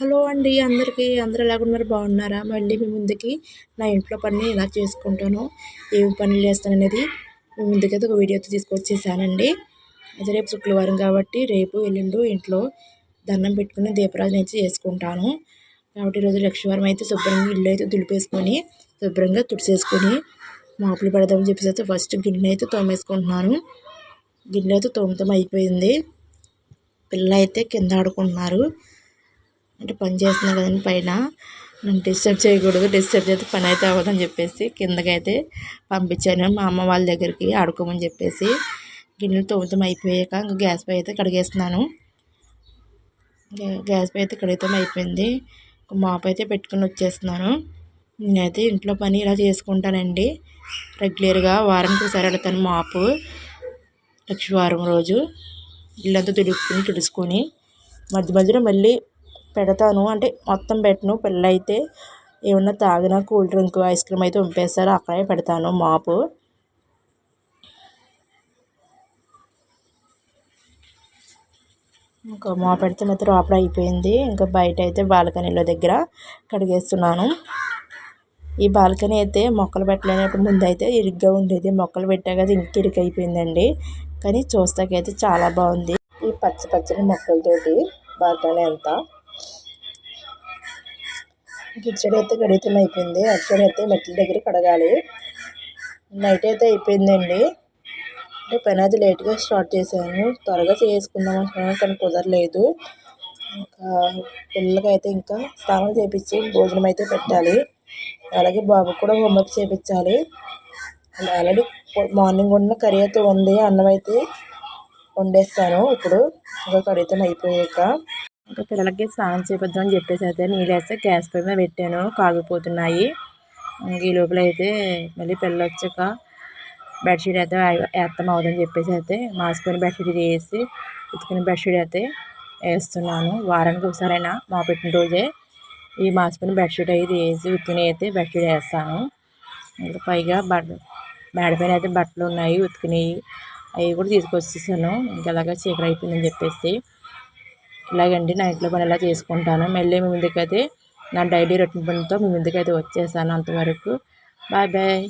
Hello అండి అందరికీ. అందరూ ఎలాగున్నారు? బాగున్నారా? మళ్ళీ మీ ముందుకి నా ఇంట్లో పని ఎలా చేసుకుంటానో, ఏమి పనులు చేస్తాననేది మీ ముందుకైతే ఒక వీడియోతో తీసుకొచ్చేసానండి. అయితే రేపు శుక్రవారం కాబట్టి రేపు ఎల్లుండి ఇంట్లో దండం పెట్టుకుని దీపరాజన అయితే చేసుకుంటాను. కాబట్టి ఈరోజు లక్షవారం అయితే శుభ్రంగా ఇల్లు అయితే దులిపేసుకొని శుభ్రంగా తుడిసేసుకొని మాపులు పెడదామని చెప్పేసి అయితే ఫస్ట్ గిన్నె అయితే తోమేసుకుంటున్నాను. గిన్నె అయితే తోమతం అయిపోయింది. పిల్లలు అయితే కింద ఆడుకుంటున్నారు. అంటే పని చేస్తున్నాను కదండి పైన, నన్ను డిస్టర్బ్ చేయకూడదు, డిస్టర్బ్ చేస్తే పని అయితే అవ్వదని చెప్పేసి కిందకైతే పంపించాను మా అమ్మ వాళ్ళ దగ్గరికి ఆడుకోమని చెప్పేసి. గిన్నెలు తోమతం అయిపోయాక ఇంకా గ్యాస్ పై అయితే కడిగేస్తున్నాను. గ్యాస్ పై అయితే కడిగతం అయిపోయింది. మాపు అయితే పెట్టుకుని వచ్చేస్తున్నాను. నేనైతే ఇంట్లో పని ఇలా చేసుకుంటానండి. రెగ్యులర్గా వారానికి ఒకసారి పెడతాను మాపు. లక్షవారం రోజు ఇల్లంతా తుడుచుకొని మధ్య మధ్యలో మళ్ళీ పెడతాను. అంటే మొత్తం పెట్టను. పిల్లలు అయితే ఏమన్నా తాగినా కూల్ డ్రింక్ ఐస్ క్రీమ్ అయితే పంపేస్తారు, అక్కడే పెడతాను మాపు. ఇంకా మాపు పెడితే మాత్రం లోపల అయిపోయింది. ఇంకా బయట అయితే బాల్కనీలో దగ్గర కడిగేస్తున్నాను. ఈ బాల్కనీ అయితే మొక్కలు పెట్టలేనప్పుడు ముందు అయితే ఇరుగ్గా ఉండేది, మొక్కలు పెట్టాక అది ఇంక ఇరుకు అయిపోయిందండి. కానీ చూస్తాకైతే చాలా బాగుంది ఈ పచ్చని మొక్కలతోటి బాల్కనీ అంతా. ఇటు సైడ్ అయితే గడితం అయిపోయింది, అటు సైడ్ అయితే మెట్ల దగ్గర కడగాలి. నైట్ అయితే అయిపోయిందండి. అంటే పని అది లేట్గా స్టార్ట్ చేశాను, త్వరగా చేసుకుందాం అనుకున్నాను కానీ కుదరలేదు. ఇంకా పిల్లలకైతే ఇంకా స్నానం చేయించి భోజనం అయితే పెట్టాలి. అలాగే బాబు కూడా హోంవర్క్ చేయించాలి. ఆల్రెడీ మార్నింగ్ ఉన్న కర్రీ అయితే ఉంది, అన్నం అయితే వండేస్తాను ఇప్పుడు. ఇంకా కడిగితం అయిపోయాక ఇంకా పిల్లలకి స్నానం చేపిద్దామని చెప్పేసి అయితే నీళ్ళు వేస్తే గ్యాస్ పై మీద పెట్టాను, కాగిపోతున్నాయి. ఈ లోపల అయితే మళ్ళీ పిల్లలు వచ్చాక బెడ్షీట్ అయితే వేస్తాం అవుదని చెప్పేసి అయితే మాసిపోయిన బెడ్షీట్ వేసి ఉతికిన బెడ్షీట్ అయితే వేస్తున్నాను. వారానికి ఒకసారైనా మా పెట్టిన రోజే ఈ మాసిపోయిన బెడ్షీట్ అయితే వేసి ఉతికిన అయితే బెడ్షీట్ వేస్తాను. ఇంకా పైగా మేడ పైన అయితే బట్టలు ఉన్నాయి ఉతికినవి, అవి కూడా తీసుకొచ్చేసాను. ఇంకా అలాగే చీకటి అయిపోయిందని చెప్పేసి ఇలాగండి నా ఇంట్లో పని ఎలా చేసుకుంటాను. మళ్ళీ మీ ముందుకైతే నా డైలీ రొటీన్ పనితో మీ ముందుకైతే వచ్చేసాను. అంతవరకు బాయ్ బాయ్.